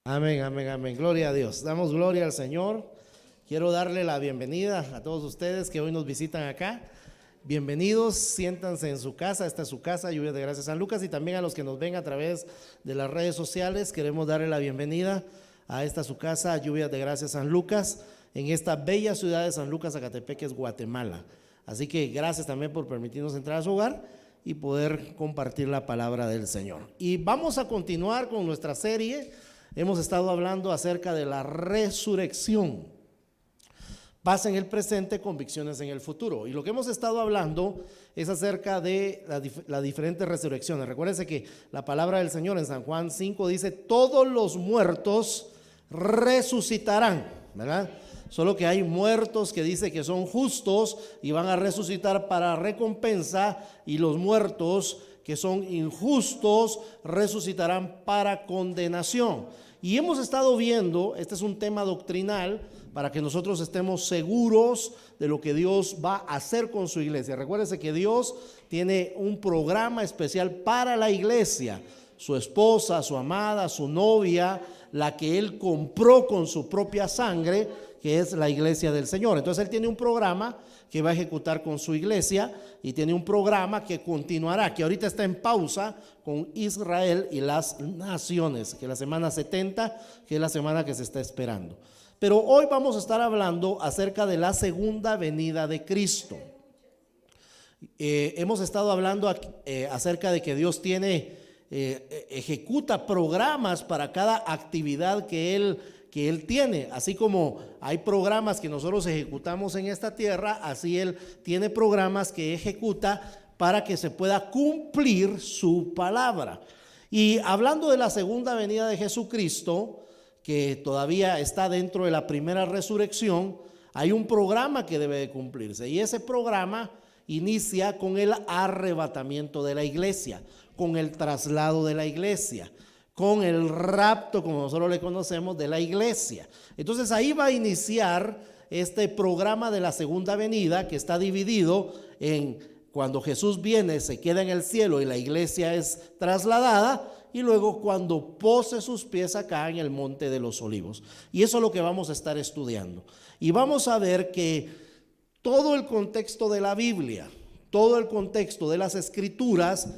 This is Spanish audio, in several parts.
Amén, amén, amén. Gloria a Dios. Damos gloria al Señor. Quiero darle la bienvenida a todos ustedes que hoy nos visitan acá. Bienvenidos, siéntanse en su casa. Esta es su casa, Lluvia de Gracia San Lucas, y también a los que nos ven a través de las redes sociales. Queremos darle la bienvenida a esta su casa, Lluvia de Gracia San Lucas, en esta bella ciudad de San Lucas, Zacatepeques, Guatemala. Así que gracias también por permitirnos entrar a su hogar y poder compartir la palabra del Señor. Y vamos a continuar con nuestra serie. Hemos estado hablando acerca de la resurrección. Paz en el presente, convicciones en el futuro. Y lo que hemos estado hablando es acerca de las diferentes resurrecciones. Recuérdense que la palabra del Señor en San Juan 5 dice: todos los muertos resucitarán, ¿verdad? Solo que hay muertos que dice que son justos y van a resucitar para recompensa, y los muertos que son injustos resucitarán para condenación. Y hemos estado viendo, este es un tema doctrinal para que nosotros estemos seguros de lo que Dios va a hacer con su iglesia. Recuérdense que Dios tiene un programa especial para la iglesia, su esposa, su amada, su novia, la que Él compró con su propia sangre, que es la iglesia del Señor. Entonces Él tiene un programa que va a ejecutar con su iglesia, y tiene un programa que continuará, que ahorita está en pausa con Israel y las naciones, que es la semana 70, que es la semana que se está esperando. Pero hoy vamos a estar hablando acerca de la segunda venida de Cristo. Hemos estado hablando acerca de que Dios ejecuta programas para cada actividad que Él tiene. Así como hay programas que nosotros ejecutamos en esta tierra, así Él tiene programas que ejecuta para que se pueda cumplir su palabra. Y hablando de la segunda venida de Jesucristo, que todavía está dentro de la primera resurrección, hay un programa que debe de cumplirse, y ese programa inicia con el arrebatamiento de la iglesia, con el traslado de la iglesia, con el rapto, como nosotros le conocemos, de la iglesia. Entonces ahí va a iniciar este programa de la segunda venida, que está dividido en cuando Jesús viene, se queda en el cielo y la iglesia es trasladada, y luego cuando pose sus pies acá en el monte de los olivos. Y eso es lo que vamos a estar estudiando. Y vamos a ver que todo el contexto de la Biblia, todo el contexto de las escrituras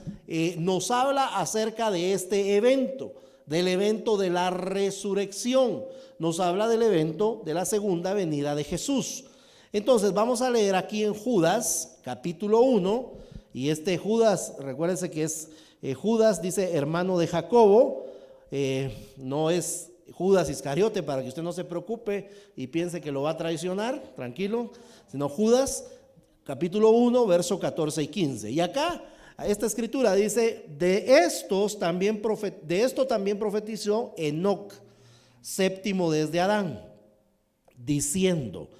nos habla acerca de este evento, del evento de la resurrección. Nos habla del evento de la segunda venida de Jesús. Entonces vamos a leer aquí en Judas capítulo 1, y Judas, recuérdense que es Judas, dice hermano de Jacobo, no es Judas Iscariote, para que usted no se preocupe y piense que lo va a traicionar, tranquilo, sino Judas capítulo 1, verso 14 y 15. Y acá esta escritura dice: de esto también profetizó Enoc, séptimo desde Adán, diciendo: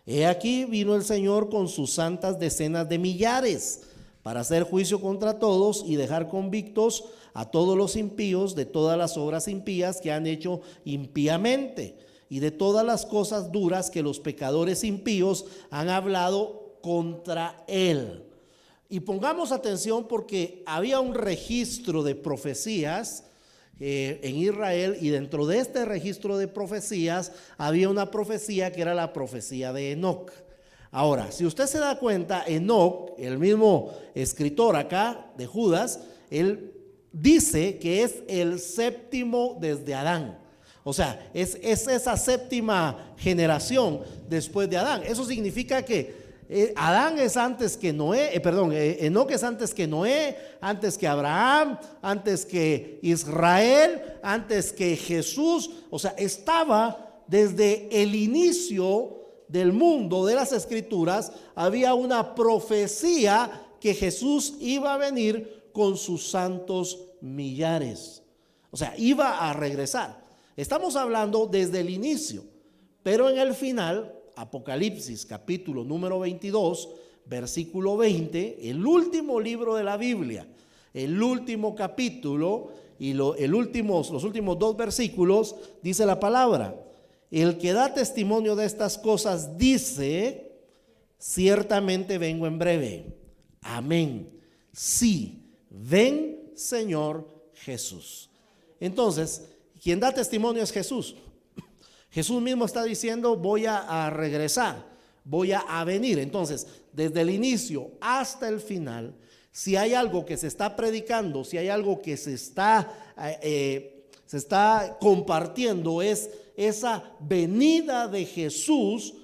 he aquí vino el Señor con sus santas decenas de millares, para hacer juicio contra todos y dejar convictos a todos los impíos de todas las obras impías que han hecho impíamente, y de todas las cosas duras que los pecadores impíos han hablado contra él. Y pongamos atención, porque había un registro de profecías en Israel, y dentro de este registro de profecías había una profecía que era la profecía de Enoc. Ahora, si usted se da cuenta, Enoc, el mismo escritor acá de Judas, él dice que es el séptimo desde Adán. O sea, es esa séptima generación después de Adán. Eso significa que Adán es antes que Noé, Enoc es antes que Noé, antes que Abraham, antes que Israel, antes que Jesús. O sea, estaba desde el inicio del mundo, de las escrituras. Había una profecía que Jesús iba a venir con sus santos millares. O sea, iba a regresar. Estamos hablando desde el inicio, pero en el final, Apocalipsis capítulo número 22, versículo 20, el último libro de la Biblia, el último capítulo y los últimos dos versículos, dice la palabra: el que da testimonio de estas cosas dice: ciertamente vengo en breve. Amén. Sí, ven Señor Jesús. Entonces, Quien da testimonio es Jesús. Jesús mismo está diciendo, voy a regresar, voy a venir. Entonces, desde el inicio hasta el final, si hay algo que se está predicando, si hay algo que se está compartiendo, es esa venida de Jesús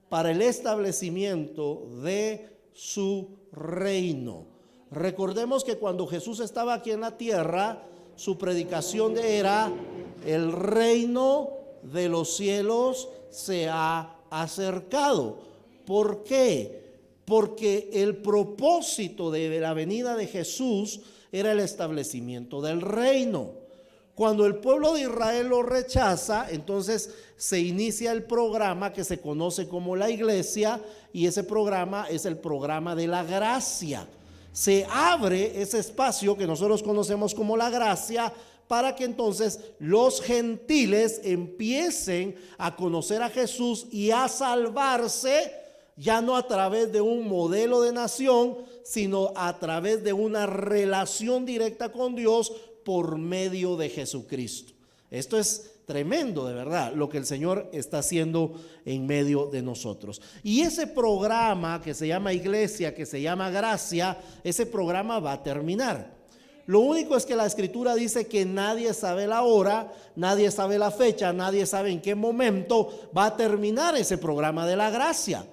para el establecimiento de su reino. Recordemos que cuando Jesús estaba aquí en la tierra, su predicación era: el reino de los cielos se ha acercado. ¿Por qué? Porque el propósito de la venida de Jesús era el establecimiento del reino. Cuando el pueblo de Israel lo rechaza, entonces se inicia el programa que se conoce como la iglesia, y ese programa es el programa de la gracia. Se abre ese espacio que nosotros conocemos como la gracia para que entonces los gentiles empiecen a conocer a Jesús y a salvarse, ya no a través de un modelo de nación, sino a través de una relación directa con Dios por medio de Jesucristo. Esto es tremendo, de verdad, lo que el Señor está haciendo en medio de nosotros. Y ese programa que se llama iglesia, que se llama gracia, ese programa va a terminar. Lo único es que la Escritura dice que nadie sabe la hora, nadie sabe la fecha, nadie sabe en qué momento va a terminar ese programa de la gracia.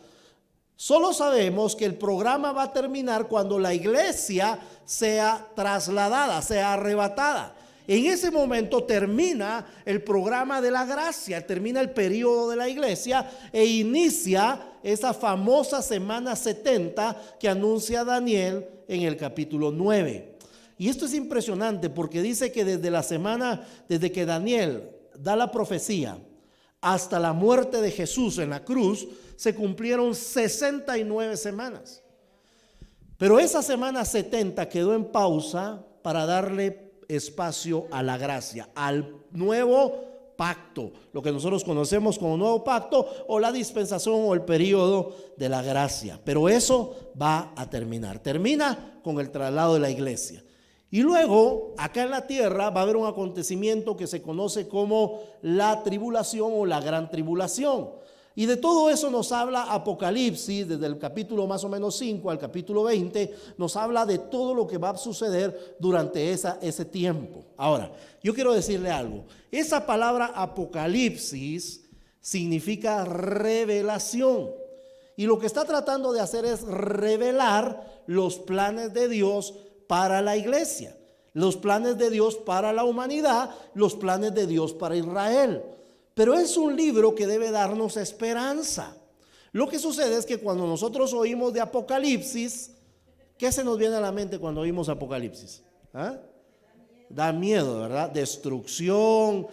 Solo sabemos que el programa va a terminar cuando la iglesia sea trasladada, sea arrebatada. En ese momento termina el programa de la gracia, termina el periodo de la iglesia e inicia esa famosa semana 70 que anuncia Daniel en el capítulo 9. Y esto es impresionante porque dice que desde que Daniel da la profecía hasta la muerte de Jesús en la cruz, se cumplieron 69 semanas. Pero esa semana 70 quedó en pausa para darle espacio a la gracia, al nuevo pacto, lo que nosotros conocemos como nuevo pacto o la dispensación o el periodo de la gracia. Pero eso va a termina con el traslado de la iglesia. Y luego, acá en la tierra va a haber un acontecimiento que se conoce como la tribulación o la gran tribulación. Y de todo eso nos habla Apocalipsis, desde el capítulo más o menos 5 al capítulo 20, nos habla de todo lo que va a suceder durante ese tiempo. Ahora, yo quiero decirle algo. Esa palabra Apocalipsis significa revelación. Y lo que está tratando de hacer es revelar los planes de Dios para la iglesia, los planes de Dios para la humanidad, los planes de Dios para Israel. Pero es un libro que debe darnos esperanza. Lo que sucede es que cuando nosotros oímos de Apocalipsis, ¿qué se nos viene a la mente cuando oímos Apocalipsis? ¿Ah? Da miedo, ¿verdad? Destrucción,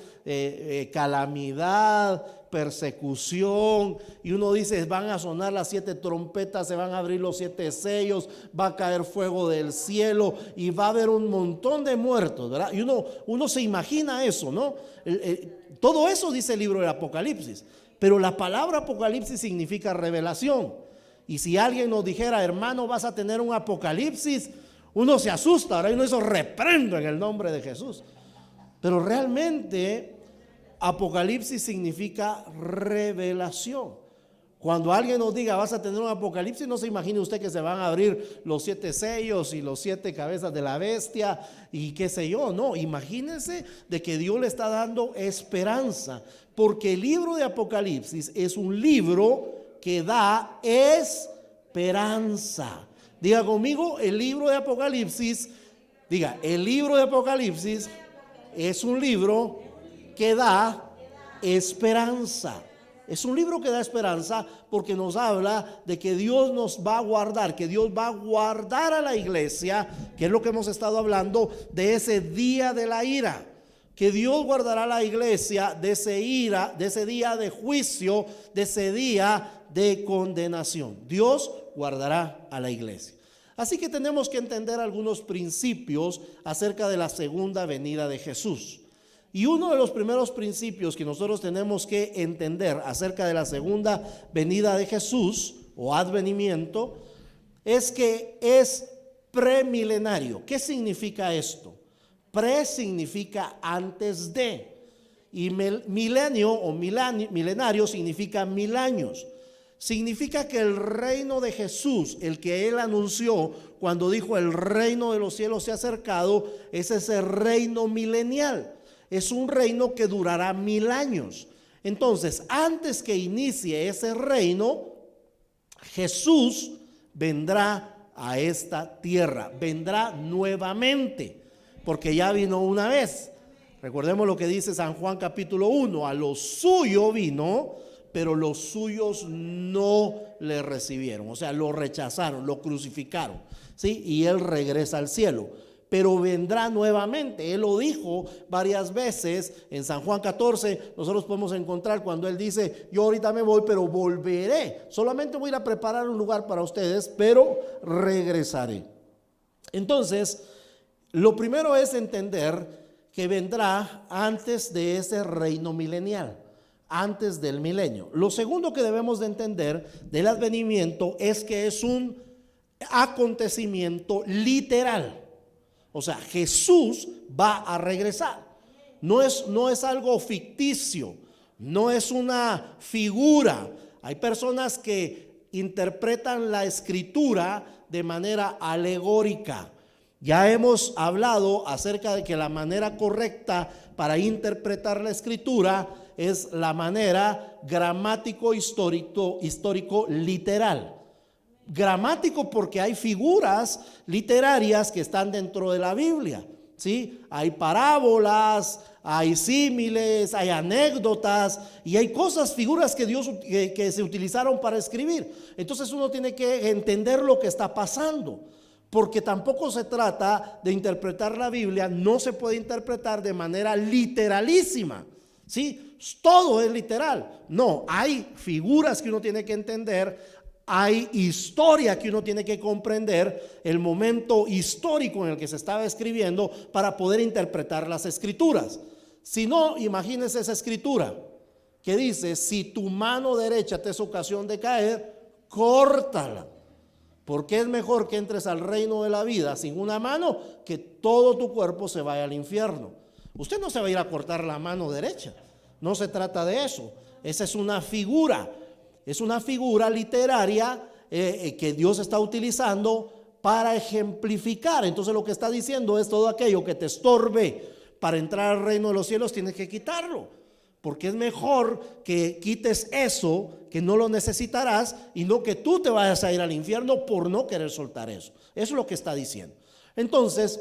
calamidad, persecución. Y uno dice, van a sonar las 7 trompetas, se van a abrir los 7 sellos, va a caer fuego del cielo y va a haber un montón de muertos, ¿verdad? Y uno se imagina eso, ¿no? Todo eso dice el libro del Apocalipsis. Pero la palabra Apocalipsis significa revelación. Y si alguien nos dijera, hermano, vas a tener un Apocalipsis, uno se asusta, ahora uno eso reprendo en el nombre de Jesús. Pero realmente Apocalipsis significa revelación. Cuando alguien nos diga vas a tener un Apocalipsis, no se imagine usted que se van a abrir los 7 sellos y los 7 cabezas de la bestia y qué sé yo. No, imagínense de que Dios le está dando esperanza, porque el libro de Apocalipsis es un libro que da esperanza. Diga conmigo, el libro de Apocalipsis, diga, el libro de Apocalipsis es un libro que da esperanza. Es un libro que da esperanza porque nos habla de que Dios nos va a guardar, que Dios va a guardar a la iglesia, que es lo que hemos estado hablando de ese día de la ira, que Dios guardará a la iglesia de ese día de juicio, de ese día de condenación. Dios guardará a la iglesia. Así que tenemos que entender algunos principios acerca de la segunda venida de Jesús. Y uno de los primeros principios que nosotros tenemos que entender acerca de la segunda venida de Jesús o advenimiento es que es premilenario. ¿Qué significa esto? Pre significa antes de. y milenio o milenario significa 1000 años. Significa que el reino de Jesús, el que él anunció cuando dijo el reino de los cielos se ha acercado, es ese reino milenial. Es un reino que durará 1000 años. Entonces, antes que inicie ese reino, Jesús vendrá a esta tierra, vendrá nuevamente, porque ya vino una vez. Recordemos lo que dice San Juan capítulo 1, a lo suyo vino, pero los suyos no le recibieron, o sea, lo rechazaron, lo crucificaron, ¿sí? Y él regresa al cielo, pero vendrá nuevamente. Él lo dijo varias veces en San Juan 14. Nosotros podemos encontrar cuando él dice: yo ahorita me voy, pero volveré, solamente voy a ir a preparar un lugar para ustedes, pero regresaré. Entonces, lo primero es entender que vendrá antes de ese reino milenial, antes del milenio. Lo segundo que debemos de entender del advenimiento es que es un acontecimiento literal. O sea, Jesús va a regresar. No es algo ficticio, no es una figura. Hay personas que interpretan la escritura de manera alegórica. Ya hemos hablado acerca de que la manera correcta para interpretar la escritura es la manera gramático histórico literal. Gramático porque hay figuras literarias que están dentro de la Biblia, ¿sí? Hay parábolas, hay símiles, hay anécdotas y hay cosas, figuras que se utilizaron para escribir. Entonces uno tiene que entender lo que está pasando, porque tampoco se trata de interpretar la Biblia, no se puede interpretar de manera literalísima, ¿sí? Todo es literal. No, hay figuras que uno tiene que entender. Hay historia que uno tiene que comprender, el momento histórico en el que se estaba escribiendo para poder interpretar las escrituras. Si no, imagínese esa escritura que dice: si tu mano derecha te es ocasión de caer, córtala, porque es mejor que entres al reino de la vida sin una mano que todo tu cuerpo se vaya al infierno. Usted no se va a ir a cortar la mano derecha, no se trata de eso. Esa es una figura. Es una figura literaria que Dios está utilizando para ejemplificar. Entonces lo que está diciendo es: todo aquello que te estorbe para entrar al reino de los cielos tienes que quitarlo, porque es mejor que quites eso, que no lo necesitarás, y no que tú te vayas a ir al infierno por no querer soltar eso. Eso es lo que está diciendo. Entonces,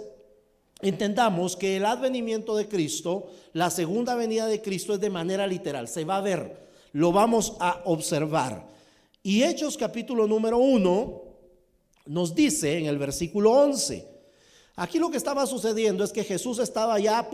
entendamos que el advenimiento de Cristo, la segunda venida de Cristo, es de manera literal, se va a ver, lo vamos a observar. Y Hechos capítulo número 1 nos dice en el versículo 11, aquí lo que estaba sucediendo es que Jesús estaba ya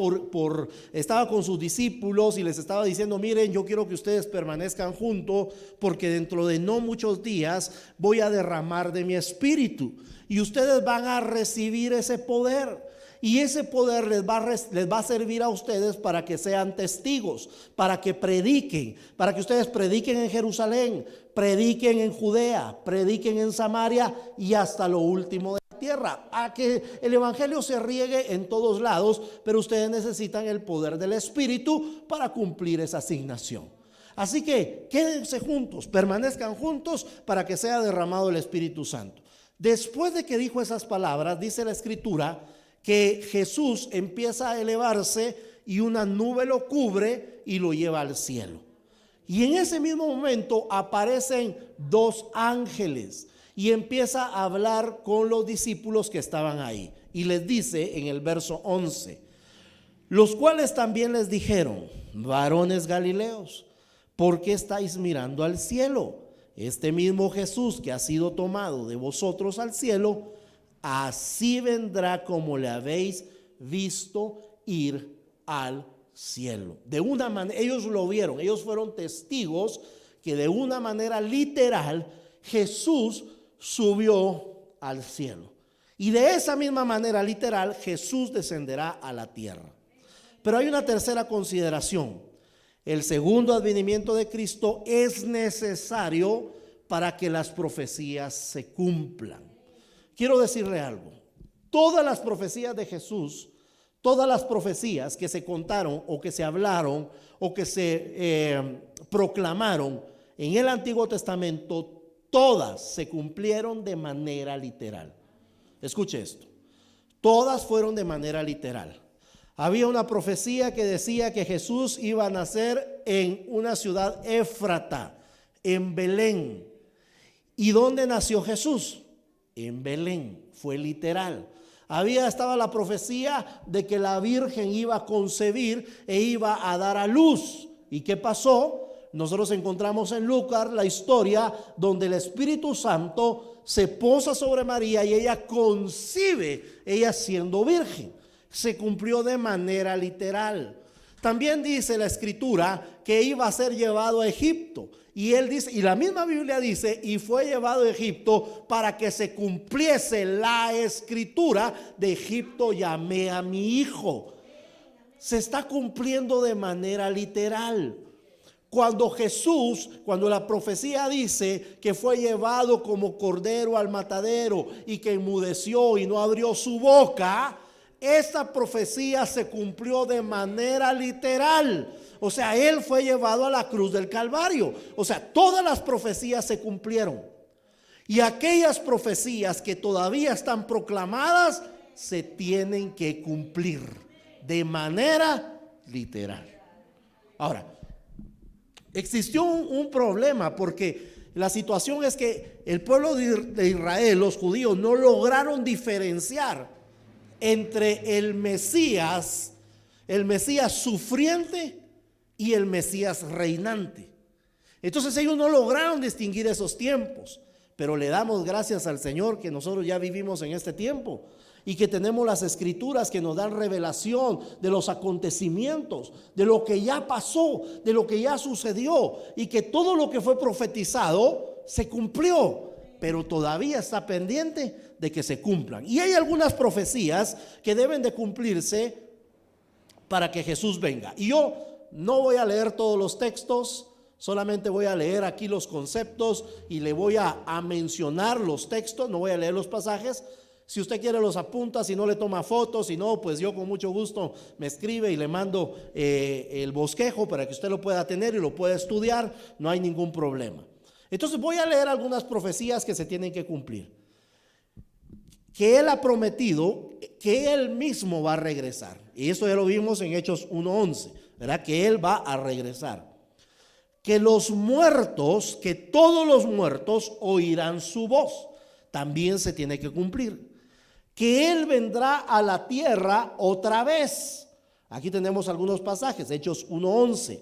estaba con sus discípulos y les estaba diciendo: miren, yo quiero que ustedes permanezcan juntos, porque dentro de no muchos días voy a derramar de mi espíritu y ustedes van a recibir ese poder. Y ese poder les va a servir a ustedes para que sean testigos, para que prediquen, para que ustedes prediquen en Jerusalén, prediquen en Judea, prediquen en Samaria y hasta lo último de la tierra, a que el evangelio se riegue en todos lados. Pero ustedes necesitan el poder del Espíritu para cumplir esa asignación. Así que quédense juntos, permanezcan juntos para que sea derramado el Espíritu Santo. Después de que dijo esas palabras, dice la Escritura que Jesús empieza a elevarse y una nube lo cubre y lo lleva al cielo. Y en ese mismo momento aparecen dos ángeles y empieza a hablar con los discípulos que estaban ahí. Y les dice en el verso 11: los cuales también les dijeron: varones galileos, ¿por qué estáis mirando al cielo? Este mismo Jesús que ha sido tomado de vosotros al cielo, así vendrá como le habéis visto ir al cielo. De una manera, ellos lo vieron, ellos fueron testigos que de una manera literal Jesús subió al cielo. Y de esa misma manera literal Jesús descenderá a la tierra. Pero hay una tercera consideración. El segundo advenimiento de Cristo es necesario para que las profecías se cumplan. Quiero decirle algo: todas las profecías de Jesús, todas las profecías que se contaron o que se hablaron o que se proclamaron en el Antiguo Testamento, todas se cumplieron de manera literal. Escuche esto, todas fueron de manera literal. Había una profecía que decía que Jesús iba a nacer en una ciudad Éfrata, en Belén. ¿Y dónde nació Jesús? En Belén, fue literal. Estaba la profecía de que la Virgen iba a concebir e iba a dar a luz. ¿Y qué pasó? Nosotros encontramos en Lucas la historia donde el Espíritu Santo se posa sobre María y ella concibe, ella siendo virgen. Se cumplió de manera literal. También dice la Escritura que iba a ser llevado a Egipto. Y él dice, y la misma Biblia dice, y fue llevado a Egipto para que se cumpliese la Escritura: de Egipto llamé a mi hijo. Se está cumpliendo de manera literal. Cuando la profecía dice que fue llevado como cordero al matadero y que enmudeció y no abrió su boca, esa profecía se cumplió de manera literal. O sea, él fue llevado a la cruz del Calvario. O sea, todas las profecías se cumplieron. Y aquellas profecías que todavía están proclamadas se tienen que cumplir de manera literal. Ahora, existió un problema, porque la situación es que el pueblo de Israel, los judíos, no lograron diferenciar entre el Mesías sufriente y el Mesías reinante. Entonces ellos no lograron distinguir esos tiempos, pero le damos gracias al Señor que nosotros ya vivimos en este tiempo y que tenemos las Escrituras que nos dan revelación de los acontecimientos, de lo que ya pasó, de lo que ya sucedió, y que todo lo que fue profetizado se cumplió, pero todavía está pendiente de que se cumplan. Y hay algunas profecías que deben de cumplirse para que Jesús venga. Y yo no voy a leer todos los textos, solamente voy a leer aquí los conceptos y le voy a mencionar los textos, no voy a leer los pasajes. Si usted quiere los apunta, si no le toma fotos, si no, pues yo con mucho gusto me escribe y le mando el bosquejo para que usted lo pueda tener y lo pueda estudiar, no hay ningún problema. Entonces voy a leer algunas profecías que se tienen que cumplir. Que él ha prometido que él mismo va a regresar. Y eso ya lo vimos en Hechos 1:11, ¿verdad? Que él va a regresar. Que los muertos, que todos los muertos oirán su voz. También se tiene que cumplir. Que él vendrá a la tierra otra vez. Aquí tenemos algunos pasajes, Hechos 1:11.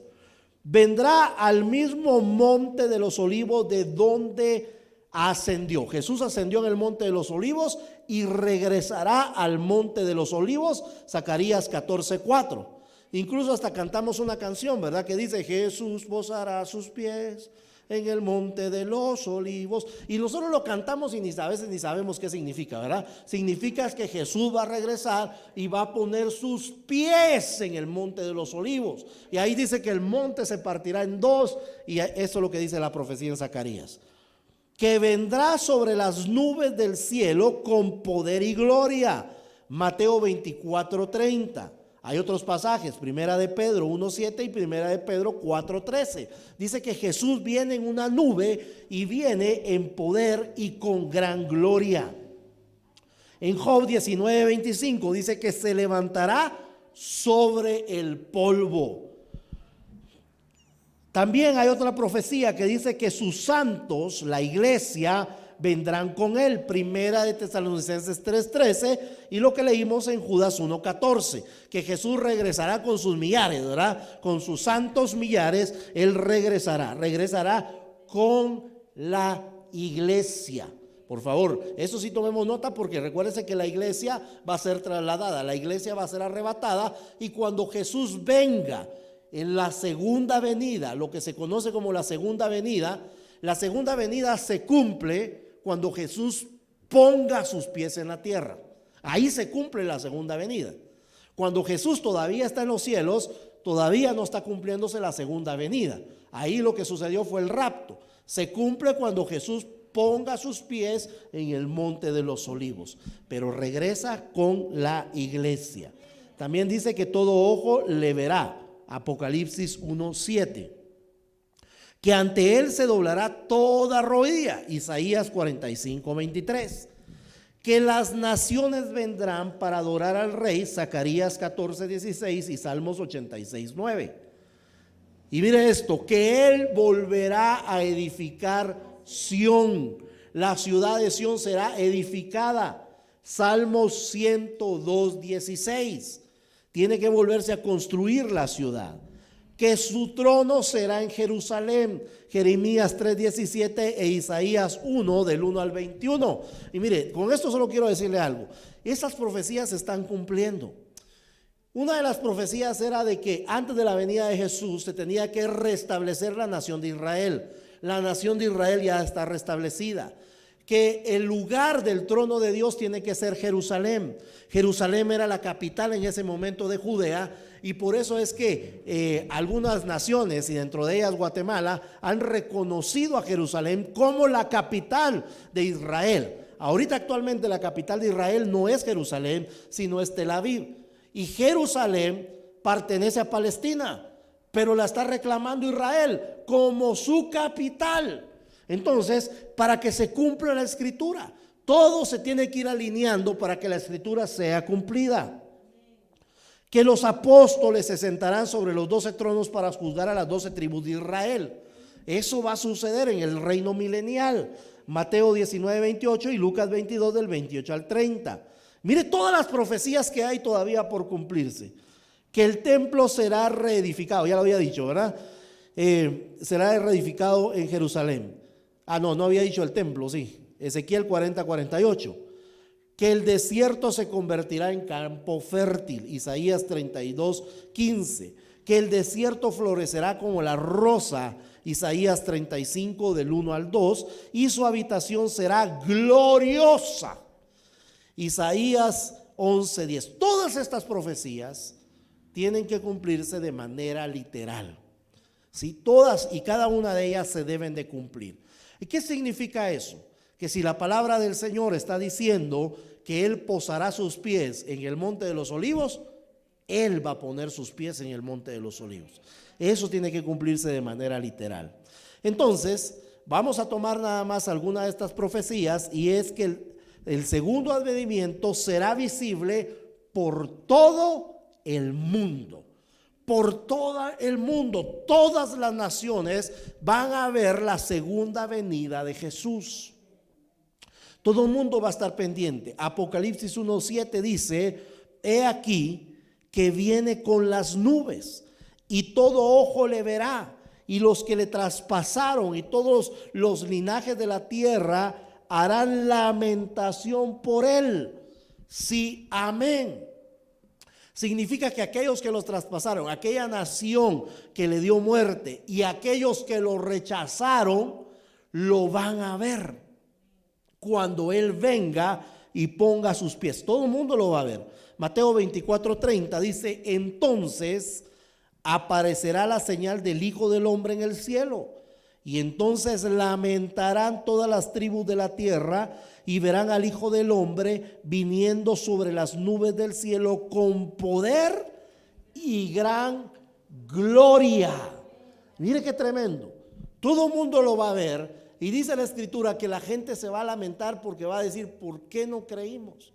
Vendrá al mismo monte de los olivos de donde ascendió. Jesús ascendió en el monte de los olivos y regresará al monte de los olivos. Zacarías 14:4. Incluso hasta cantamos una canción, ¿verdad? Que dice: Jesús posará sus pies en el monte de los olivos. Y nosotros lo cantamos y a veces ni sabemos qué significa, ¿verdad? Significa que Jesús va a regresar y va a poner sus pies en el monte de los olivos. Y ahí dice que el monte se partirá en dos, y eso es lo que dice la profecía en Zacarías. Que vendrá sobre las nubes del cielo con poder y gloria. Mateo 24:30. Hay otros pasajes, Primera de Pedro 1:7 y Primera de Pedro 4:13. Dice que Jesús viene en una nube y viene en poder y con gran gloria. En Job 19:25 dice que se levantará sobre el polvo. También hay otra profecía que dice que sus santos, la iglesia, vendrán con él. Primera de Tesalonicenses 3:13 y lo que leímos en Judas 1:14, que Jesús regresará con sus millares, ¿verdad? Con sus santos millares, él regresará con la iglesia. Por favor, eso sí tomemos nota, porque recuérdense que la iglesia va a ser trasladada, la iglesia va a ser arrebatada, y cuando Jesús venga en la segunda venida, lo que se conoce como la segunda venida se cumple cuando Jesús ponga sus pies en la tierra. Ahí se cumple la segunda venida. Cuando Jesús todavía está en los cielos, todavía no está cumpliéndose la segunda venida. Ahí lo que sucedió fue el rapto. Se cumple cuando Jesús ponga sus pies en el monte de los olivos, pero regresa con la iglesia. También dice que todo ojo le verá, Apocalipsis 1:7. Que ante él se doblará toda rodilla, Isaías 45:23. Que las naciones vendrán para adorar al rey, Zacarías 14:16 y Salmos 86:9. Y mire esto, que él volverá a edificar Sión, la ciudad de Sión será edificada, Salmos 102:16. Tiene que volverse a construir la ciudad. Que su trono será en Jerusalén, Jeremías 3:17 e Isaías 1 del 1 al 21. Y mire, con esto solo quiero decirle algo. Esas profecías se están cumpliendo. Una de las profecías era de que antes de la venida de Jesús se tenía que restablecer la nación de Israel. La nación de Israel ya está restablecida. Que el lugar del trono de Dios tiene que ser Jerusalén. Jerusalén era la capital en ese momento de Judea, y por eso es que algunas naciones, y dentro de ellas Guatemala, han reconocido a Jerusalén como la capital de Israel. Ahorita actualmente la capital de Israel no es Jerusalén, sino es Tel Aviv. Y Jerusalén pertenece a Palestina, pero la está reclamando Israel como su capital. Entonces, para que se cumpla la escritura, todo se tiene que ir alineando para que la escritura sea cumplida. Que los apóstoles se sentarán sobre los 12 tronos para juzgar a las 12 tribus de Israel. Eso va a suceder en el reino milenial. Mateo 19:28 y Lucas 22 del 28 al 30. Mire todas las profecías que hay todavía por cumplirse. Que el templo será reedificado, ya lo había dicho, ¿verdad? Será reedificado en Jerusalén. No había dicho el templo, sí. Ezequiel 40:48. Que el desierto se convertirá en campo fértil, Isaías 32:15. Que el desierto florecerá como la rosa, Isaías 35 del 1 al 2. Y su habitación será gloriosa, Isaías 11:10. Todas estas profecías tienen que cumplirse de manera literal. ¿Sí? Todas y cada una de ellas se deben de cumplir. ¿Y qué significa eso? Que si la palabra del Señor está diciendo que Él posará sus pies en el monte de los olivos, Él va a poner sus pies en el monte de los olivos. Eso tiene que cumplirse de manera literal. Entonces, vamos a tomar nada más alguna de estas profecías, y es que el segundo advenimiento será visible por todo el mundo. Por todo el mundo, todas las naciones van a ver la segunda venida de Jesús. Todo el mundo va a estar pendiente. Apocalipsis 1:7 dice: he aquí que viene con las nubes, y todo ojo le verá, y los que le traspasaron y todos los linajes de la tierra harán lamentación por él. Sí, amén. Significa que aquellos que los traspasaron, aquella nación que le dio muerte, y aquellos que lo rechazaron, lo van a ver cuando Él venga y ponga sus pies. Todo el mundo lo va a ver. Mateo 24:30 dice: entonces aparecerá la señal del Hijo del Hombre en el cielo, y entonces lamentarán todas las tribus de la tierra, y verán al Hijo del Hombre viniendo sobre las nubes del cielo con poder y gran gloria. Mire qué tremendo. Todo el mundo lo va a ver, y dice la escritura que la gente se va a lamentar porque va a decir: ¿por qué no creímos?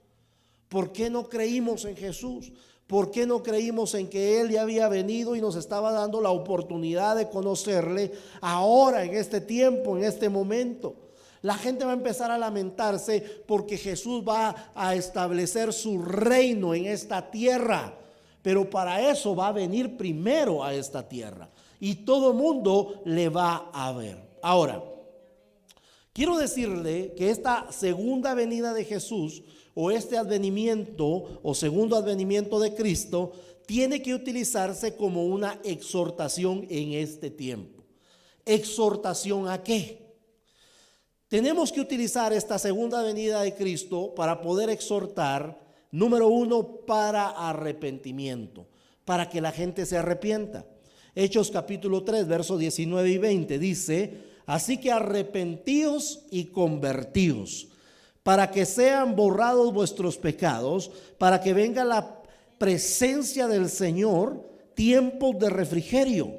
¿Por qué no creímos en Jesús? ¿Por qué no creímos en que Él ya había venido y nos estaba dando la oportunidad de conocerle ahora, en este tiempo, en este momento? La gente va a empezar a lamentarse porque Jesús va a establecer su reino en esta tierra, pero para eso va a venir primero a esta tierra, y todo el mundo le va a ver. Ahora, quiero decirle que esta segunda venida de Jesús, o este advenimiento o segundo advenimiento de Cristo, tiene que utilizarse como una exhortación en este tiempo. ¿Exhortación a qué? Tenemos que utilizar esta segunda venida de Cristo para poder exhortar, número uno, para arrepentimiento, para que la gente se arrepienta. Hechos capítulo 3, versos 19 y 20 dice: así que arrepentíos y convertíos, para que sean borrados vuestros pecados, para que venga presencia del Señor, tiempos de refrigerio.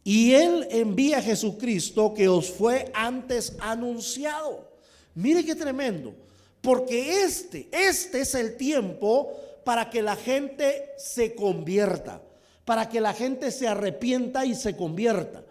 Y Él envía a Jesucristo que os fue antes anunciado. Mire qué tremendo. Porque este es el tiempo para que la gente se convierta, para que la gente se arrepienta y se convierta.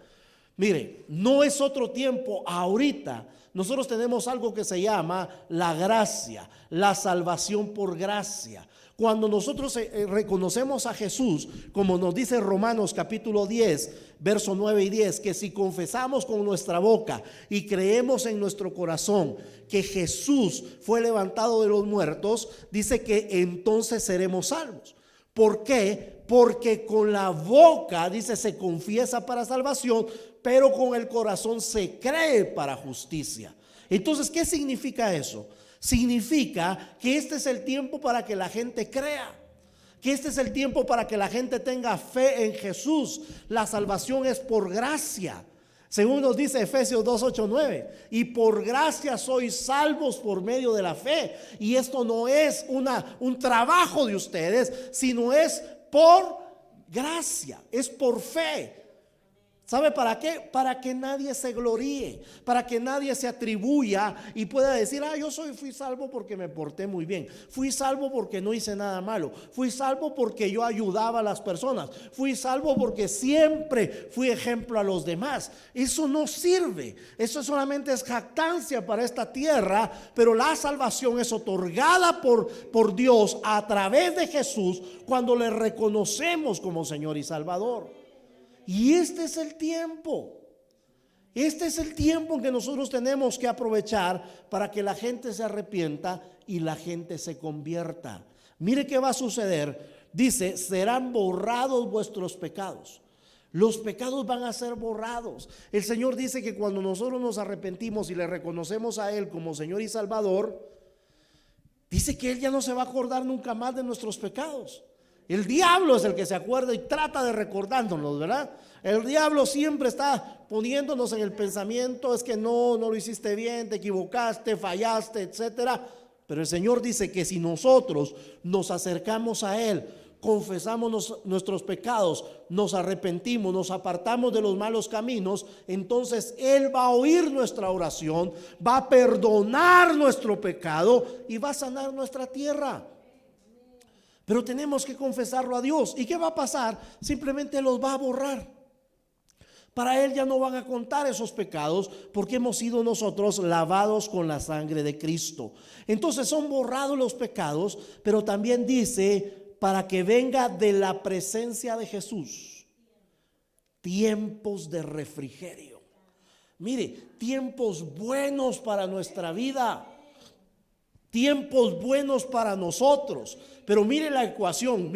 Mire, no es otro tiempo. Ahorita nosotros tenemos algo que se llama la gracia, la salvación por gracia. Cuando nosotros reconocemos a Jesús, como nos dice Romanos capítulo 10, verso 9 y 10, que si confesamos con nuestra boca y creemos en nuestro corazón que Jesús fue levantado de los muertos, dice que entonces seremos salvos. ¿Por qué? Porque con la boca, dice, se confiesa para salvación, pero con el corazón se cree para justicia. Entonces, ¿qué significa eso? Significa que este es el tiempo para que la gente crea, que este es el tiempo para que la gente tenga fe en Jesús. La salvación es por gracia, según nos dice Efesios 2, 8, 9. Y por gracia sois salvos por medio de la fe. Y esto no es un trabajo de ustedes, sino es por gracia, es por fe. ¿Sabe para qué? Para que nadie se gloríe, para que nadie se atribuya y pueda decir: yo fui salvo porque me porté muy bien, fui salvo porque no hice nada malo, fui salvo porque yo ayudaba a las personas, fui salvo porque siempre fui ejemplo a los demás. Eso no sirve, eso solamente es jactancia para esta tierra, pero la salvación es otorgada por Dios a través de Jesús cuando le reconocemos como Señor y Salvador. Y este es el tiempo. Este es el tiempo en que nosotros tenemos que aprovechar para que la gente se arrepienta y la gente se convierta. Mire qué va a suceder. Dice: serán borrados vuestros pecados. Los pecados van a ser borrados. El Señor dice que cuando nosotros nos arrepentimos y le reconocemos a Él como Señor y Salvador, dice que Él ya no se va a acordar nunca más de nuestros pecados. El diablo es el que se acuerda y trata de recordándonos, ¿verdad? El diablo siempre está poniéndonos en el pensamiento: es que no lo hiciste bien, te equivocaste, fallaste, etcétera. Pero el Señor dice que si nosotros nos acercamos a Él, confesamos nuestros pecados, nos arrepentimos, nos apartamos de los malos caminos, entonces Él va a oír nuestra oración, va a perdonar nuestro pecado y va a sanar nuestra tierra. Pero tenemos que confesarlo a Dios. ¿Y qué va a pasar? Simplemente los va a borrar. Para Él ya no van a contar esos pecados, porque hemos sido nosotros lavados con la sangre de Cristo. Entonces son borrados los pecados, pero también dice: para que venga de la presencia de Jesús tiempos de refrigerio. Mire, tiempos buenos para nuestra vida, tiempos buenos para nosotros. Pero mire la ecuación,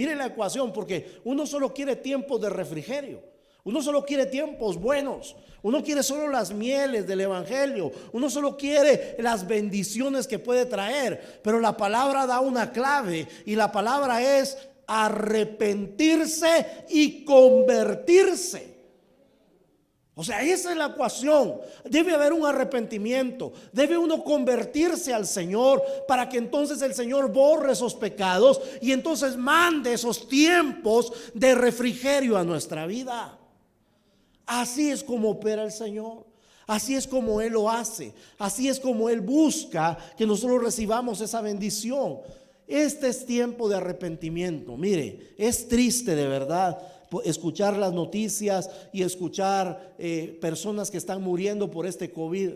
porque uno solo quiere tiempos de refrigerio, uno solo quiere tiempos buenos, uno quiere solo las mieles del evangelio, uno solo quiere las bendiciones que puede traer. Pero la palabra da una clave, y la palabra es arrepentirse y convertirse. O sea, esa es la ecuación. Debe haber un arrepentimiento, debe uno convertirse al Señor, para que entonces el Señor borre esos pecados y entonces mande esos tiempos de refrigerio a nuestra vida. Así es como opera el Señor, así es como Él lo hace, así es como Él busca que nosotros recibamos esa bendición. Este es tiempo de arrepentimiento. Mire, es triste de verdad escuchar las noticias y escuchar personas que están muriendo por este COVID.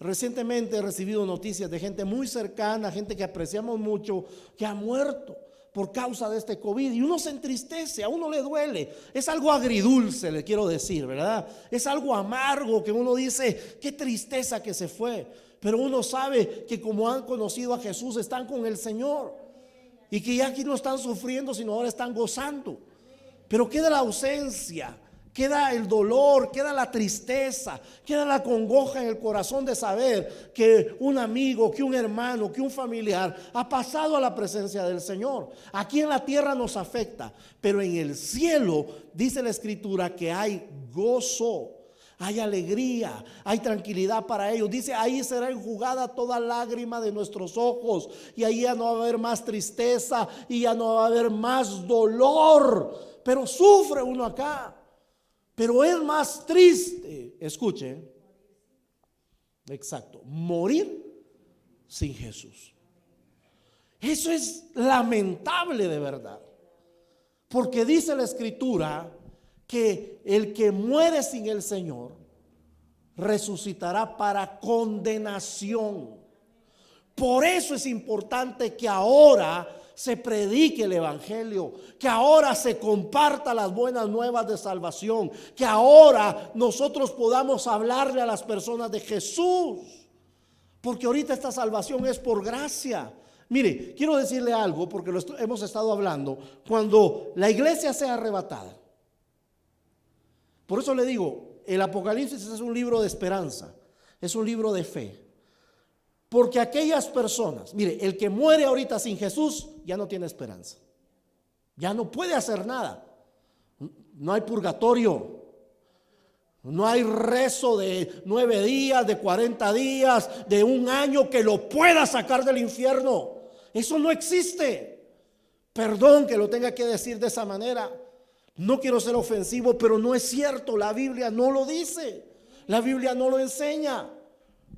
Recientemente he recibido noticias de gente muy cercana, gente que apreciamos mucho, que ha muerto por causa de este COVID, y uno se entristece, a uno le duele. Es algo agridulce, le quiero decir, ¿verdad? Es algo amargo, que uno dice: qué tristeza que se fue. Pero uno sabe que como han conocido a Jesús, están con el Señor, y que ya aquí no están sufriendo, sino ahora están gozando. Pero queda la ausencia, queda el dolor, queda la tristeza, queda la congoja en el corazón de saber que un amigo, que un hermano, que un familiar ha pasado a la presencia del Señor. Aquí en la tierra nos afecta, pero en el cielo dice la Escritura que hay gozo. hay alegría, hay tranquilidad para ellos. Dice, ahí será enjugada toda lágrima de nuestros ojos, y ahí ya no va a haber más tristeza y ya no va a haber más dolor. Pero sufre uno acá, pero es más triste, escuche, exacto, morir sin Jesús. Eso es lamentable de verdad, porque dice la Escritura que el que muere sin el Señor resucitará para condenación. Por eso es importante que ahora se predique el evangelio, que ahora se comparta las buenas nuevas de salvación, que ahora nosotros podamos hablarle a las personas de Jesús, porque ahorita esta salvación es por gracia. Mire, quiero decirle algo, porque hemos estado hablando. Cuando la iglesia sea arrebatada, por eso le digo, el Apocalipsis es un libro de esperanza, es un libro de fe. Porque aquellas personas, mire, el que muere ahorita sin Jesús ya no tiene esperanza, ya no puede hacer nada. No hay purgatorio, no hay rezo de 9 días, de 40 días, de 1 año que lo pueda sacar del infierno. Eso no existe. Perdón que lo tenga que decir de esa manera. No quiero ser ofensivo, pero no es cierto. La Biblia no lo dice. La Biblia no lo enseña.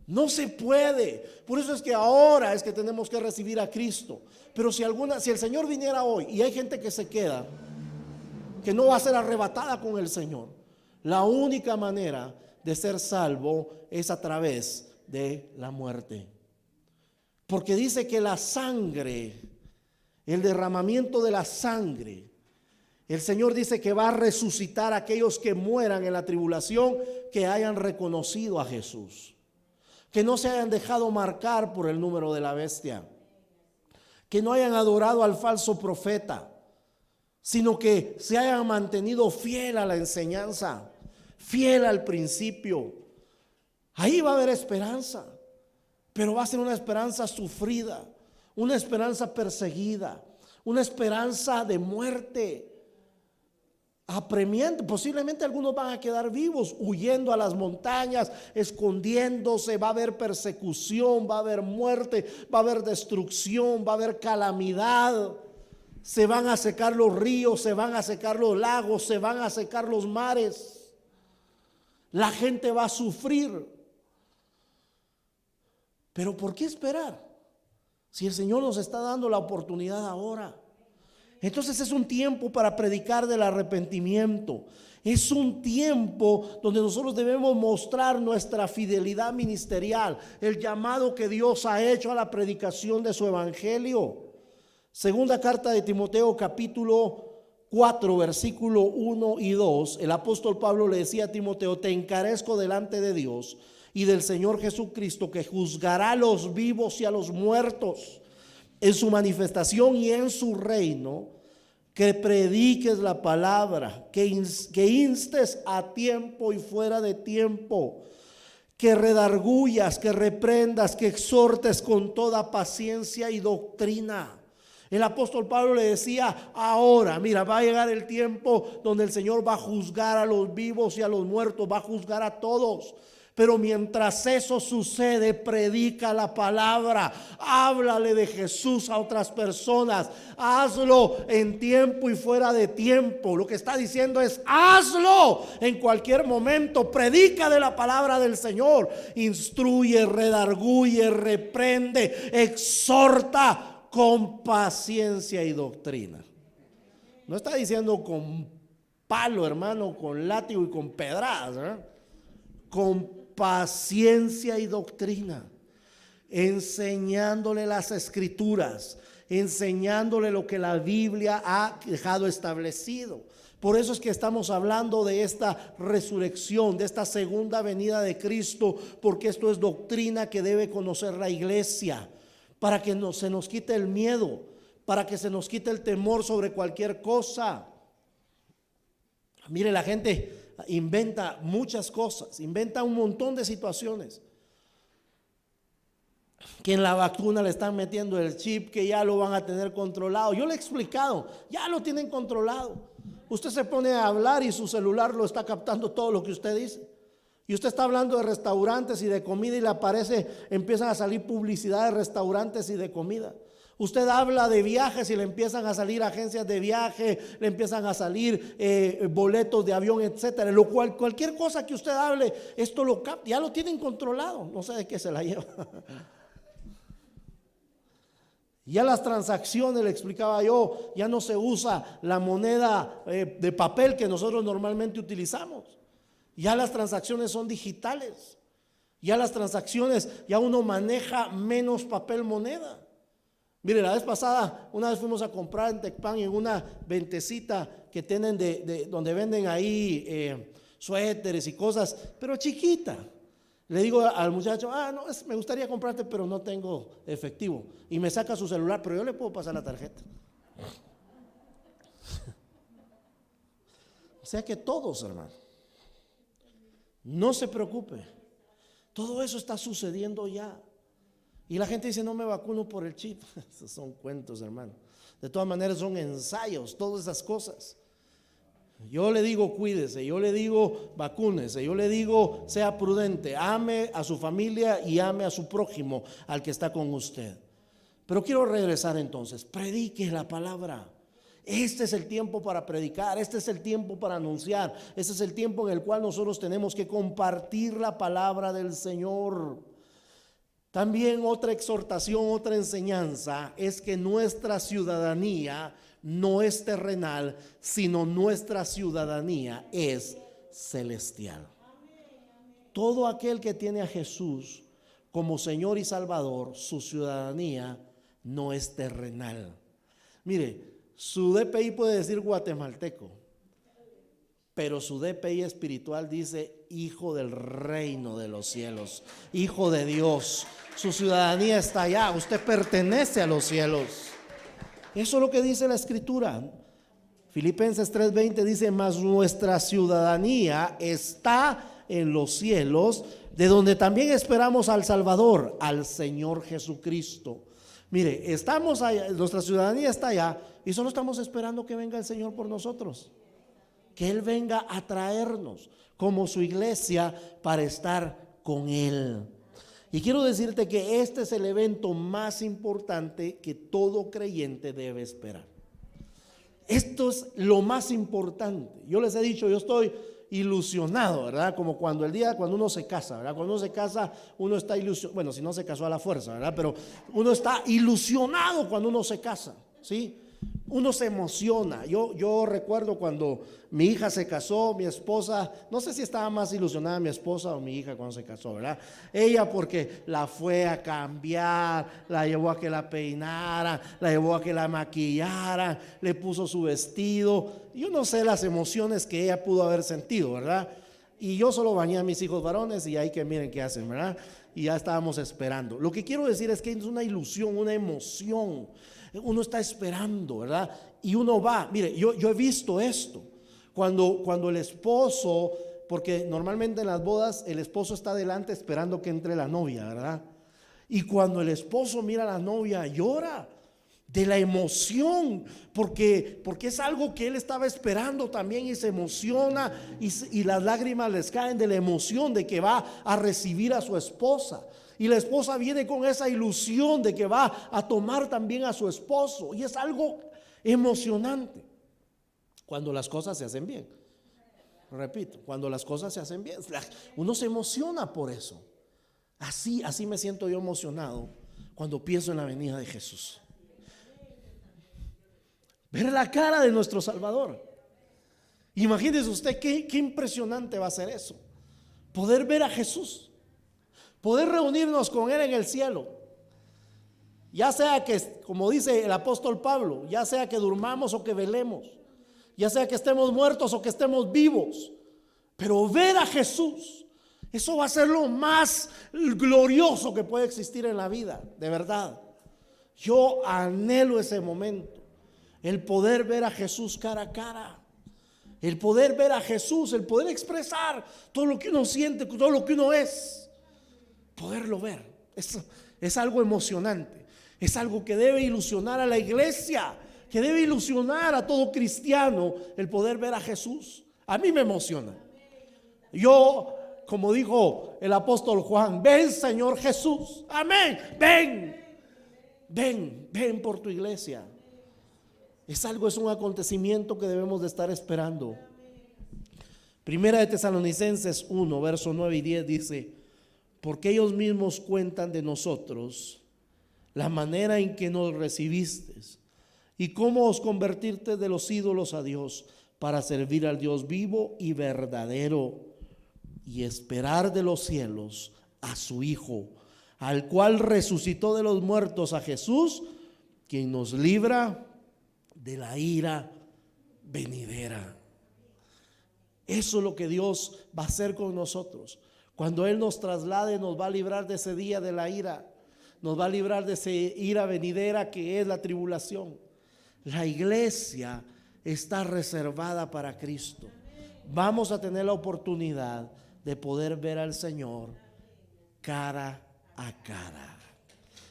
No se puede. Por eso es que ahora es que tenemos que recibir a Cristo. Pero si el Señor viniera hoy y hay gente que se queda, que no va a ser arrebatada con el Señor, la única manera de ser salvo es a través de la muerte. Porque dice que la sangre, el derramamiento de la sangre, el Señor dice que va a resucitar a aquellos que mueran en la tribulación, que hayan reconocido a Jesús, que no se hayan dejado marcar por el número de la bestia, que no hayan adorado al falso profeta, sino que se hayan mantenido fiel a la enseñanza, fiel al principio. Ahí va a haber esperanza, pero va a ser una esperanza sufrida, una esperanza perseguida, una esperanza de muerte apremiante. Posiblemente algunos van a quedar vivos, huyendo a las montañas, escondiéndose. Va a haber persecución, va a haber muerte, va a haber destrucción, va a haber calamidad. Se van a secar los ríos, se van a secar los lagos, se van a secar los mares. La gente va a sufrir. Pero ¿por qué esperar? Si el Señor nos está dando la oportunidad ahora. Entonces es un tiempo para predicar del arrepentimiento. Es un tiempo donde nosotros debemos mostrar nuestra fidelidad ministerial, el llamado que Dios ha hecho a la predicación de su evangelio. Segunda carta de Timoteo, capítulo 4, versículo 1 y 2. El apóstol Pablo le decía a Timoteo: te encarezco delante de Dios y del Señor Jesucristo, que juzgará a los vivos y a los muertos en su manifestación y en su reino, que prediques la palabra, que instes a tiempo y fuera de tiempo, que redarguyas, que reprendas, que exhortes con toda paciencia y doctrina. El apóstol Pablo le decía: ahora, mira, va a llegar el tiempo donde el Señor va a juzgar a los vivos y a los muertos, va a juzgar a todos. Pero mientras eso sucede, predica la palabra, háblale de Jesús a otras personas, hazlo en tiempo y fuera de tiempo. Lo que está diciendo es: hazlo en cualquier momento, predica de la palabra del Señor, instruye, redarguye, reprende, exhorta con paciencia y doctrina. No está diciendo con palo, hermano, con látigo y con pedradas, con paciencia y doctrina, enseñándole las escrituras, enseñándole lo que la Biblia ha dejado establecido. Por eso es que estamos hablando de esta resurrección, de esta segunda venida de Cristo, porque esto es doctrina que debe conocer la iglesia, para que se nos quite el miedo, para que se nos quite el temor sobre cualquier cosa. Mire, la gente inventa muchas cosas, inventa un montón de situaciones. Que en la vacuna le están metiendo el chip, que ya lo van a tener controlado. Yo le he explicado, ya lo tienen controlado. Usted se pone a hablar y su celular lo está captando todo lo que usted dice. Y usted está hablando de restaurantes y de comida y le aparece, empiezan a salir publicidad de restaurantes y de comida. Usted habla de viajes y le empiezan a salir agencias de viaje, le empiezan a salir boletos de avión, etcétera. Lo cual, cualquier cosa que usted hable, esto lo capta, ya lo tienen controlado. No sé de qué se la lleva. Ya las transacciones, le explicaba yo, ya no se usa la moneda de papel que nosotros normalmente utilizamos. Ya las transacciones son digitales. Ya las transacciones, ya uno maneja menos papel moneda. Mire, la vez pasada, una vez fuimos a comprar en Tecpan en una ventecita que tienen donde venden ahí suéteres y cosas, pero chiquita. Le digo al muchacho, no, me gustaría comprarte, pero no tengo efectivo. Y me saca su celular, pero yo le puedo pasar la tarjeta. O sea que todos, hermano, no se preocupe. Todo eso está sucediendo ya. Y la gente dice, no me vacuno por el chip. Esos son cuentos, hermano. De todas maneras son ensayos, todas esas cosas. Yo le digo cuídese, yo le digo vacúnese, yo le digo sea prudente, ame a su familia y ame a su prójimo, al que está con usted. Pero quiero regresar entonces, predique la palabra. Este es el tiempo para predicar, este es el tiempo para anunciar, este es el tiempo en el cual nosotros tenemos que compartir la palabra del Señor. También otra exhortación, otra enseñanza es que nuestra ciudadanía no es terrenal, sino nuestra ciudadanía es celestial. Todo aquel que tiene a Jesús como Señor y Salvador, su ciudadanía no es terrenal. Mire, su DPI puede decir guatemalteco, pero su DPI espiritual dice hijo del reino de los cielos, hijo de Dios. Su ciudadanía está allá, usted pertenece a los cielos. Eso es lo que dice la Escritura. Filipenses 3:20 dice, mas nuestra ciudadanía está en los cielos, de donde también esperamos al Salvador, al Señor Jesucristo. Mire, estamos allá, nuestra ciudadanía está allá y solo estamos esperando que venga el Señor por nosotros. Que Él venga a traernos como su iglesia para estar con Él. Y quiero decirte que este es el evento más importante que todo creyente debe esperar. Esto es lo más importante. Yo les he dicho, yo estoy ilusionado, ¿verdad? Como cuando uno se casa, ¿verdad? Cuando uno se casa, uno está ilusionado. Bueno, si no se casó a la fuerza, ¿verdad? Pero uno está ilusionado cuando uno se casa, ¿sí? Uno se emociona. Yo recuerdo cuando mi hija se casó, mi esposa, no sé si estaba más ilusionada mi esposa o mi hija cuando se casó, ¿verdad? Ella porque la fue a cambiar, la llevó a que la peinara, la llevó a que la maquillara, le puso su vestido. Yo no sé las emociones que ella pudo haber sentido, ¿verdad? Y yo solo bañé a mis hijos varones y ahí que miren qué hacen, ¿verdad? Y ya estábamos esperando. Lo que quiero decir es que es una ilusión, una emoción. Uno está esperando, ¿verdad? Y uno va. Mire, yo he visto esto. Cuando el esposo, porque normalmente en las bodas el esposo está delante esperando que entre la novia, ¿verdad? Y cuando el esposo mira a la novia, llora de la emoción, porque es algo que él estaba esperando también y se emociona y las lágrimas les caen de la emoción de que va a recibir a su esposa. Y la esposa viene con esa ilusión de que va a tomar también a su esposo. Y es algo emocionante cuando las cosas se hacen bien. Repito, cuando las cosas se hacen bien, uno se emociona por eso. Así me siento yo emocionado cuando pienso en la venida de Jesús. Ver la cara de nuestro Salvador. Imagínese usted qué impresionante va a ser eso. Poder ver a Jesús. Poder reunirnos con Él en el cielo. Ya sea que, como dice el apóstol Pablo, ya sea que durmamos o que velemos, ya sea que estemos muertos o que estemos vivos, pero ver a Jesús, eso va a ser lo más glorioso que puede existir en la vida, de verdad. Yo anhelo ese momento, el poder ver a Jesús cara a cara, el poder ver a Jesús, el poder expresar todo lo que uno siente, todo lo que uno es. Poderlo ver, es algo emocionante, es algo que debe ilusionar a la iglesia, que debe ilusionar a todo cristiano, el poder ver a Jesús. A mí me emociona. Yo como dijo el apóstol Juan, ven Señor Jesús, amén, ven por tu iglesia. Es un acontecimiento que debemos de estar esperando. Primera de Tesalonicenses 1, versos 9 y 10 dice: porque ellos mismos cuentan de nosotros la manera en que nos recibisteis y cómo os convertiste de los ídolos a Dios para servir al Dios vivo y verdadero y esperar de los cielos a su Hijo, al cual resucitó de los muertos, a Jesús, quien nos libra de la ira venidera. Eso es lo que Dios va a hacer con nosotros. Cuando Él nos traslade, nos va a librar de ese día de la ira, nos va a librar de esa ira venidera que es la tribulación. La iglesia está reservada para Cristo. Vamos a tener la oportunidad de poder ver al Señor cara a cara.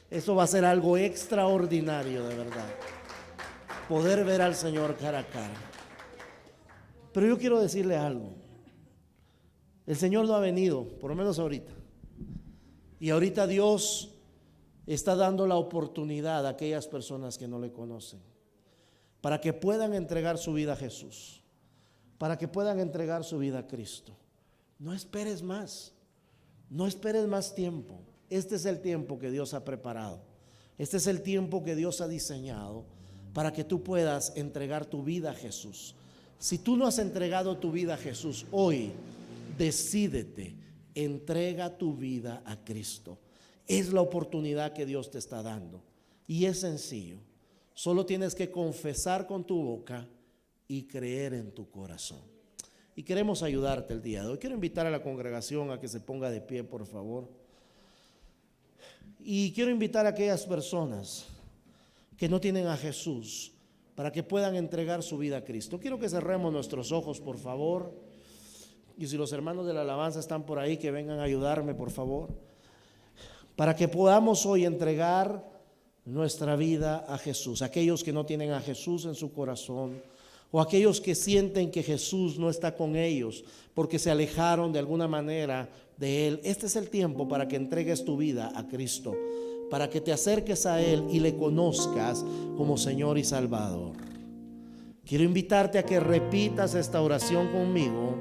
Eso va a ser algo extraordinario, de verdad, poder ver al Señor cara a cara. Pero yo quiero decirle algo. El Señor no ha venido, por lo menos ahorita. Y ahorita Dios está dando la oportunidad a aquellas personas que no le conocen, para que puedan entregar su vida a Jesús, para que puedan entregar su vida a Cristo. No esperes más, no esperes más tiempo. Este es el tiempo que Dios ha preparado. Este es el tiempo que Dios ha diseñado para que tú puedas entregar tu vida a Jesús. Si tú no has entregado tu vida a Jesús, hoy decídete, entrega tu vida a Cristo. Es la oportunidad que Dios te está dando y es sencillo. Solo tienes que confesar con tu boca y creer en tu corazón. Y queremos ayudarte el día de hoy. Quiero invitar a la congregación a que se ponga de pie, por favor. Y quiero invitar a aquellas personas que no tienen a Jesús para que puedan entregar su vida a Cristo. Quiero que cerremos nuestros ojos, por favor. Y si los hermanos de la alabanza están por ahí, que vengan a ayudarme, por favor, para que podamos hoy entregar nuestra vida a Jesús. Aquellos que no tienen a Jesús en su corazón, o aquellos que sienten que Jesús no está con ellos porque se alejaron de alguna manera de Él. Este es el tiempo para que entregues tu vida a Cristo, para que te acerques a Él y le conozcas como Señor y Salvador. Quiero invitarte a que repitas esta oración conmigo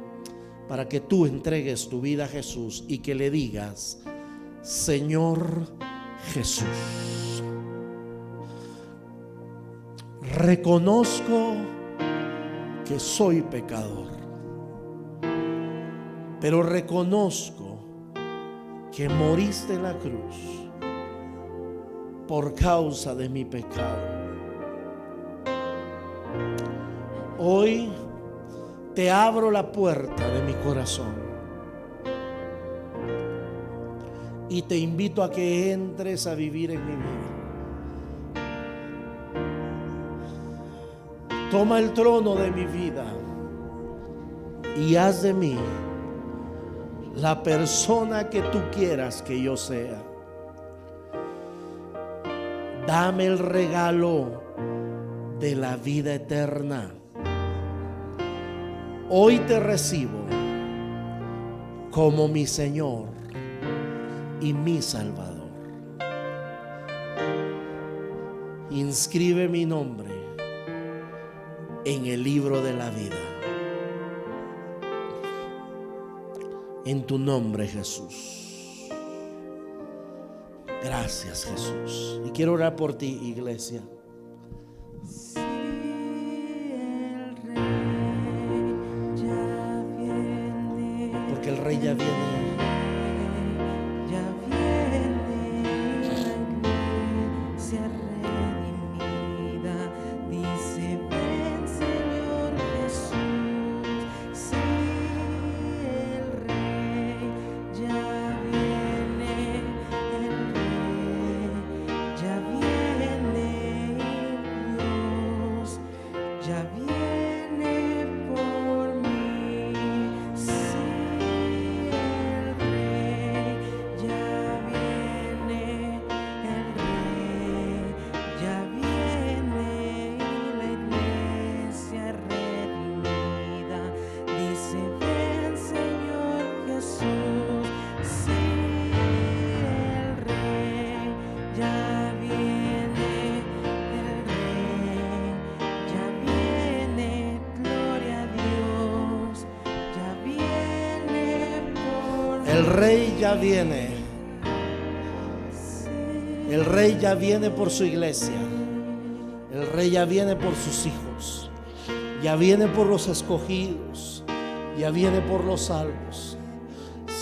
para que tú entregues tu vida a Jesús y que le digas: Señor Jesús, reconozco que soy pecador, pero reconozco que moriste en la cruz por causa de mi pecado. Hoy te abro la puerta de mi corazón y te invito a que entres a vivir en mi vida. Toma el trono de mi vida y haz de mí la persona que tú quieras que yo sea. Dame el regalo de la vida eterna. Hoy te recibo como mi Señor y mi Salvador. Inscribe mi nombre en el libro de la vida. En tu nombre, Jesús. Gracias, Jesús. Y quiero orar por ti, iglesia. Si el Rey ya viene, Porque el Rey ya viene. ya viene la iglesia redimida. Dice: ven, Señor Jesús. Si el Rey ya viene, el Rey ya viene, Dios ya viene por mí. Si el El Rey ya viene. El Rey ya viene por su iglesia. El Rey ya viene por sus hijos. Ya viene por los escogidos. Ya viene por los salvos.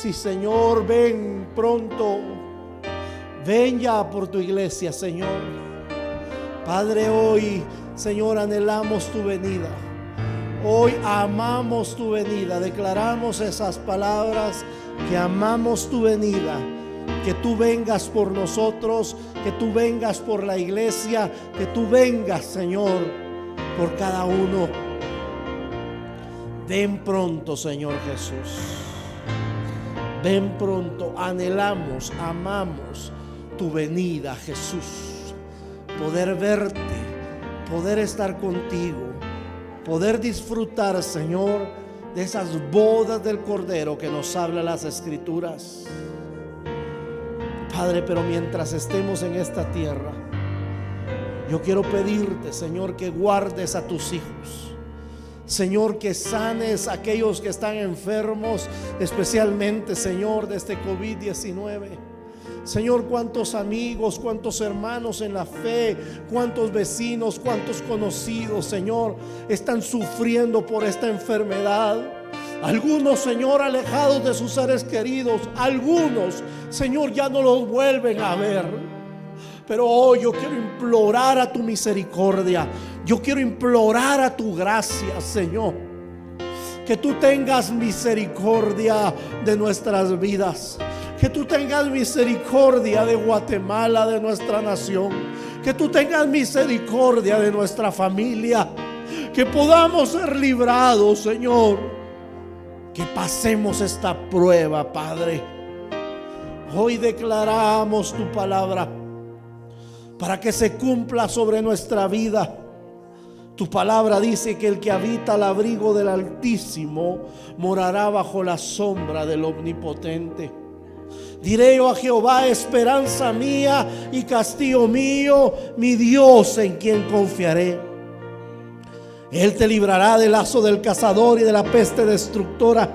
Sí, Señor, ven pronto. Ven ya por tu iglesia, Señor. Padre, hoy, Señor, anhelamos tu venida. Hoy amamos tu venida. Declaramos esas palabras, que amamos tu venida. Que tú vengas por nosotros, que tú vengas por la iglesia, que tú vengas, Señor, por cada uno. Ven pronto, Señor Jesús. Ven pronto. Anhelamos, amamos tu venida, Jesús. Poder verte, poder estar contigo, poder disfrutar, Señor, de esas bodas del Cordero que nos habla las Escrituras. Padre, pero mientras estemos en esta tierra, yo quiero pedirte, Señor, que guardes a tus hijos. Señor, que sanes a aquellos que están enfermos, especialmente, Señor, de este COVID-19. Señor, cuántos amigos, cuántos hermanos en la fe, cuántos vecinos, cuántos conocidos, Señor, están sufriendo por esta enfermedad. Algunos, Señor, alejados de sus seres queridos. Algunos, Señor, ya no los vuelven a ver. Pero hoy yo quiero implorar a tu misericordia. Yo quiero implorar a tu gracia, Señor. Que tú tengas misericordia de nuestras vidas. Que tú tengas misericordia de Guatemala, de nuestra nación. Que tú tengas misericordia de nuestra familia. Que podamos ser librados, Señor. Que pasemos esta prueba, Padre. Hoy declaramos tu palabra para que se cumpla sobre nuestra vida. Tu palabra dice que el que habita al abrigo del Altísimo morará bajo la sombra del Omnipotente. Diré yo a Jehová, esperanza mía y castillo mío, mi Dios en quien confiaré. Él te librará del lazo del cazador y de la peste destructora.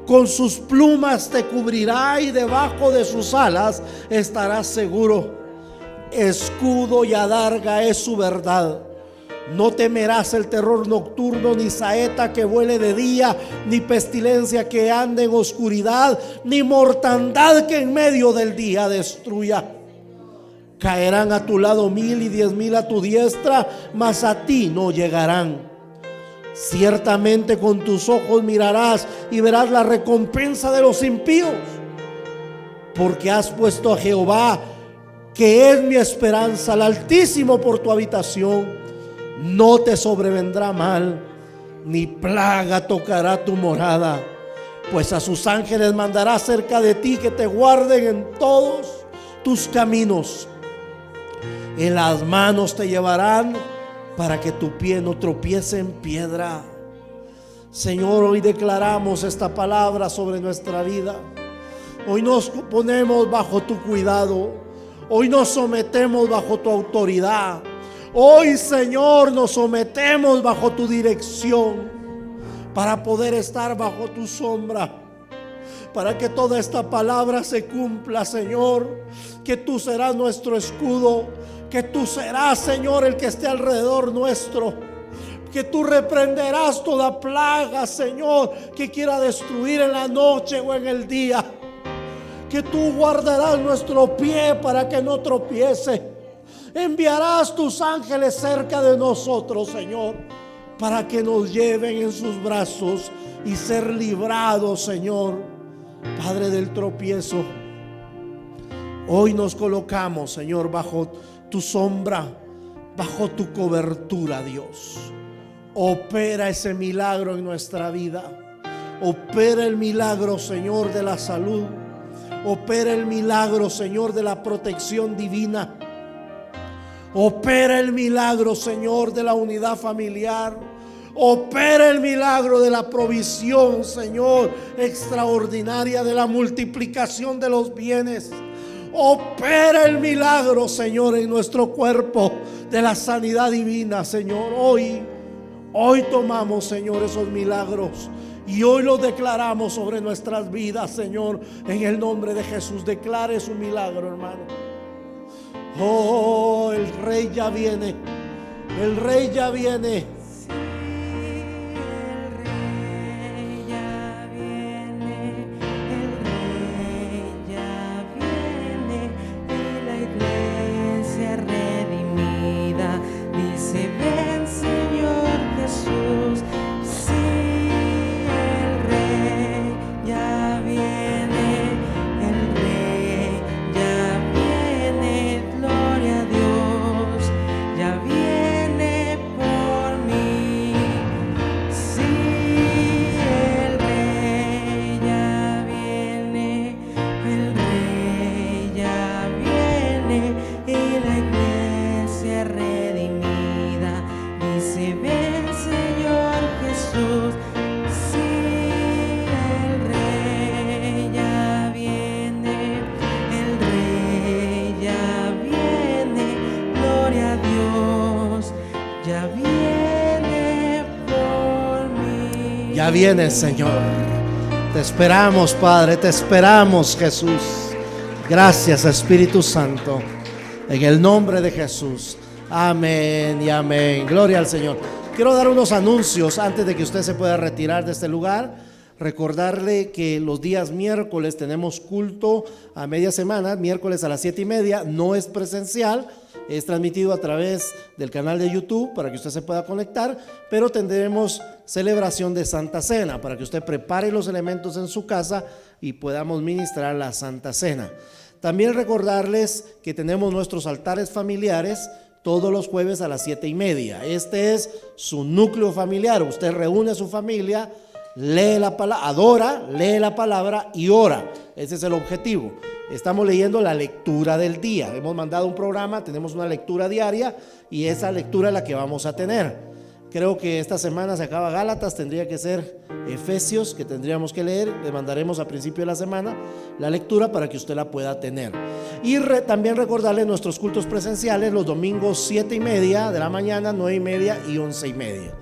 Con sus plumas te cubrirá y debajo de sus alas estarás seguro. Escudo y adarga es su verdad. No temerás el terror nocturno, ni saeta que vuele de día, ni pestilencia que ande en oscuridad, ni mortandad que en medio del día destruya. Caerán a tu lado 1000 y 10,000 a tu diestra, mas a ti no llegarán. Ciertamente con tus ojos mirarás y verás la recompensa de los impíos. Porque has puesto a Jehová, que es mi esperanza, al Altísimo por tu habitación. No te sobrevendrá mal, ni plaga tocará tu morada. Pues a sus ángeles mandará cerca de ti, que te guarden en todos tus caminos. En las manos te llevarán, para que tu pie no tropiece en piedra. Señor, hoy declaramos esta palabra sobre nuestra vida. Hoy nos ponemos bajo tu cuidado. Hoy nos sometemos bajo tu autoridad. Hoy, Señor, nos sometemos bajo tu dirección, para poder estar bajo tu sombra. Para que toda esta palabra se cumpla, Señor. Que tú serás nuestro escudo. Que tú serás, Señor, el que esté alrededor nuestro. Que tú reprenderás toda plaga, Señor, que quiera destruir en la noche o en el día. Que tú guardarás nuestro pie para que no tropiece. Enviarás tus ángeles cerca de nosotros, Señor, para que nos lleven en sus brazos y ser librados, Señor, Padre, del tropiezo. Hoy nos colocamos, Señor, bajo tu sombra, bajo tu cobertura, Dios. Opera ese milagro en nuestra vida. Opera el milagro, Señor, de la salud. Opera el milagro, Señor, de la protección divina. Opera el milagro, Señor, de la unidad familiar. Opera el milagro de la provisión, Señor, extraordinaria, de la multiplicación de los bienes. Opera el milagro, Señor, en nuestro cuerpo, de la sanidad divina, Señor. Hoy tomamos, Señor, esos milagros Y hoy lo declaramos sobre nuestras vidas, Señor, en el nombre de Jesús. Declare su milagro, hermano. Oh, el Rey ya viene. El Rey ya viene. Ya viene, Señor. Te esperamos, Padre, te esperamos, Jesús. Gracias, Espíritu Santo. En el nombre de Jesús. Amén y amén. Gloria al Señor. Quiero dar unos anuncios antes de que usted se pueda retirar de este lugar. Recordarle que los días miércoles tenemos culto a media semana, miércoles a las 7:30. No es presencial, es transmitido a través del canal de YouTube para que usted se pueda conectar, pero tendremos celebración de Santa Cena para que usted prepare los elementos en su casa y podamos ministrar la Santa Cena. También recordarles que tenemos nuestros altares familiares todos los jueves a las 7:30. Este es su núcleo familiar. Usted reúne a su familia, lee la palabra, adora, lee la palabra y ora. Ese es el objetivo. Estamos leyendo la lectura del día. Hemos mandado un programa, tenemos una lectura diaria y esa lectura es la que vamos a tener. Creo que esta semana se acaba Gálatas, tendría que ser Efesios, que tendríamos que leer. Le mandaremos a principio de la semana la lectura para que usted la pueda tener. Y también recordarle nuestros cultos presenciales los domingos 7:30 de la mañana, 9:30 y 11:30.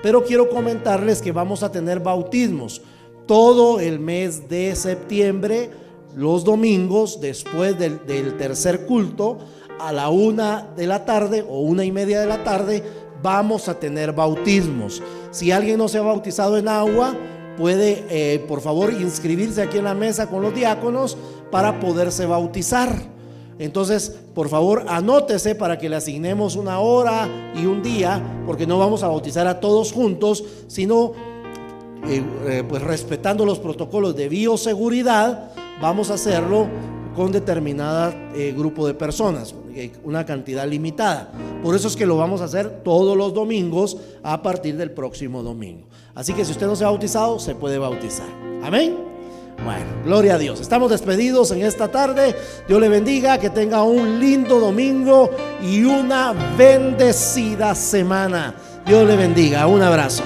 Pero quiero comentarles que vamos a tener bautismos todo el mes de septiembre, los domingos después del tercer culto a la 1 de la tarde o 1:30 de la tarde. Vamos a tener bautismos. Si alguien no se ha bautizado en agua, puede por favor inscribirse aquí en la mesa con los diáconos para poderse bautizar. Entonces, por favor, anótese para que le asignemos una hora y un día, porque no vamos a bautizar a todos juntos, sino pues respetando los protocolos de bioseguridad, vamos a hacerlo con determinado grupo de personas, una cantidad limitada. Por eso es que lo vamos a hacer todos los domingos a partir del próximo domingo. Así que si usted no se ha bautizado, se puede bautizar. Amén. Bueno, gloria a Dios. Estamos despedidos en esta tarde. Dios le bendiga, que tenga un lindo domingo y una bendecida semana. Dios le bendiga. Un abrazo.